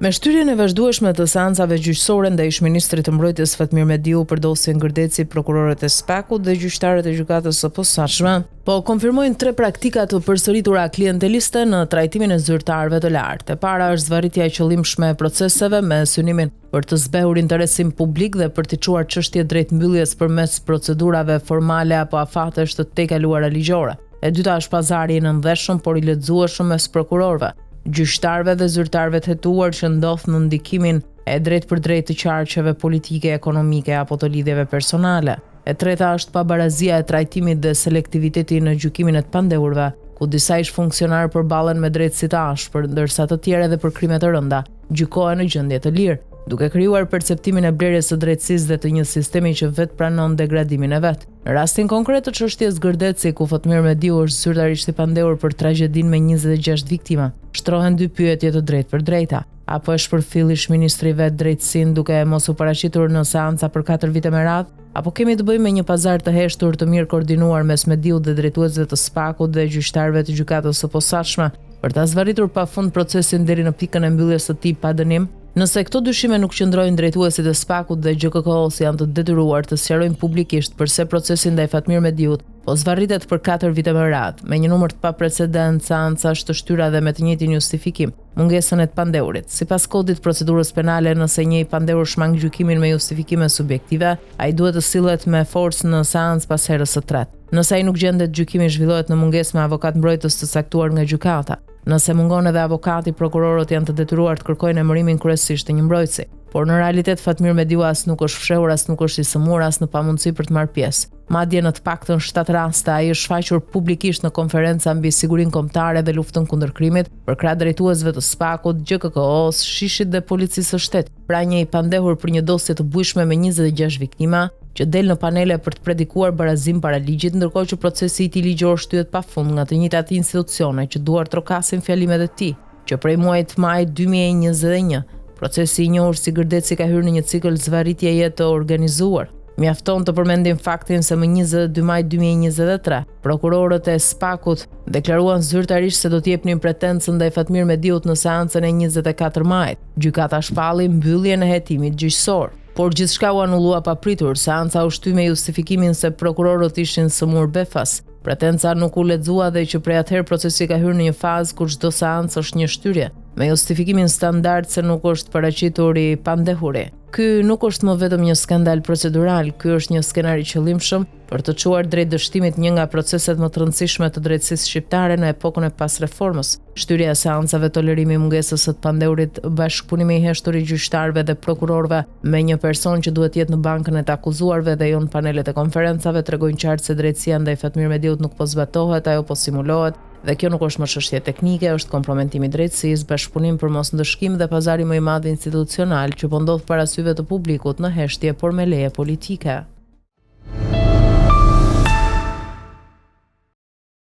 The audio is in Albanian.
Me shtyrjen e vazhdueshme të seancave gjyqësore ndaj ish-ministrit të mbrojtjes Fatmir Mediu përdosin Gërdeci, prokurorët e SPAK-ut dhe gjyqtarët e gjykatës së posaçme, po konfirmojnë 3 praktika të përsëritura klienteliste në trajtimin e zyrtarëve të lartë. E para është zvarritja e qëllimshme e proceseve me synimin për të zbehur interesin publik dhe për të çuar çështje drejt mbylljes përmes procedurave formale apo afatesh të tejkaluara ligjore. E dyta është pazari i nëndveshëm por i lexueshëm mes prokurorëve, gjyqtarëve dhe zyrtarëve të hetuar që ndodh në ndikimin e drejtpërdrejtë të qarqeve politike, ekonomike apo të lidhjeve personale. E treta është pabarazia e trajtimit dhe selektiviteti në gjykimin e të pandehurve, ku disa ish funksionar përballen me drejtësi të ashpër, ndërsa të tjerë edhe për krime të rënda gjykohen në gjendje të lirë, duke krijuar perceptimin e blerjes së drejtësisë dhe të një sistemi që vetë pranon degradimin e vet. Në rastin konkret të çështjes Gërdeci, ku Fatmir Mediu është zyrtarisht i pandehur për tragjedinë me 26 viktima, shtrohen 2 pyetje të drejtpërdrejta. Apo e shpërfill ish-ministri vet drejtësinë duke mos u paraqitur në seanca për 4 vite me radhë? Apo kemi të bëjmë me një pazar të heshtur të mirë koordinuar mes Mediut dhe drejtuesve të SPAK-ut dhe gjyqtarëve të gjykatës së posaçme për ta zvarritur pafund procesin deri në pikën e mbylljes së tij pa dënim? Nëse këto dyshime nuk qëndrojnë, drejtuesit e SPAK-ut dhe GKK-s janë të detyruar të sqarojnë publikisht përse procesi ndaj Fatmir Mediut po zvarritet për 4 vite me radhë, me një numër të paprecedent seancash të shtyra dhe me të njëjtin justifikim, mungesën e të pandehurit. Sipas kodit procedurës penale, nëse një i pandehur shmang gjykimin me justifikime subjektive, ai duhet të sillet me forcë në seancë pas herës së tretë. Nëse ai nuk gjendet, gjykimi zhvillohet në mungesë me avokat mbrojtës të caktuar nga gjykata. Nëse mungon edhe avokati, prokurorët janë të detyruar të kërkojnë emërimin kryesisht të një mbrojtësi. Por në realitet Fatmir Mediu as nuk është fshehur, as nuk është i sëmur, as në pamundësi për të marrë pjesë. Madje në të paktën 7 raste ai është shfaqur publikisht në konferenca mbi sigurinë kombëtare dhe luftën kundër krimit për krah drejtuesve të SPAK-ut, GKK-s, Shishit dhe Policisë së Shtetit. Pra një i pandehur për një dosje të bujshme me 26 viktima që del në panele për të predikuar barazim para ligjit, ndërkohë që procesi i tij ligjor shtyhet pafund nga të njëjtat institucione që duar trokasin fjalimet e tij, që prej muajit maj 2021 procesi i njohur si Gërdeci ka hyrë në një cikël zvarritjeje të organizuar. Mjafton të përmendim faktin se më 22 maj 2023, prokurorët e SPAK-ut deklaruan zyrtarisht se do të jepnin pretencën ndaj Fatmir Mediut në seancën e 24 majit. Gjykata shpalli mbylljen e hetimit gjyqësor. Por gjithçka u anullua papritur, seanca u shty me justifikimin se prokurorët ishin sëmur befas. Pretenca nuk u lexua dhe që prej atëherë procesi ka hyrë në një fazë kur çdo seancë është një shtyrje, me justifikimin standard se nuk është paraqitur i pandehuri. Ky nuk është më vetëm një skandal procedural, ky është një skenar i qëllimshëm për të çuar drejt dështimit një nga proceset më të rëndësishme të drejtësisë shqiptare në epokën e pas reformës. Shtyrja e seancave, tolerimi i mungesës së të pandehurit, bashkëpunimi i heshtur i gjyqtarëve dhe prokurorëve me një person që duhet jetë në bankën e të akuzuarve dhe jo në panelet e konferencave tregojnë qartë se drejtësia ndaj Fatmir Mediut nuk po zbatohet, ajo po simulohet. Dhe kjo nuk është më çështje teknike, është komprometimi i drejtësisë, bashkëpunim për mos ndëshkim dhe pazari më i madh institucional që po ndodh para syve të publikut në heshtje por me leje politike.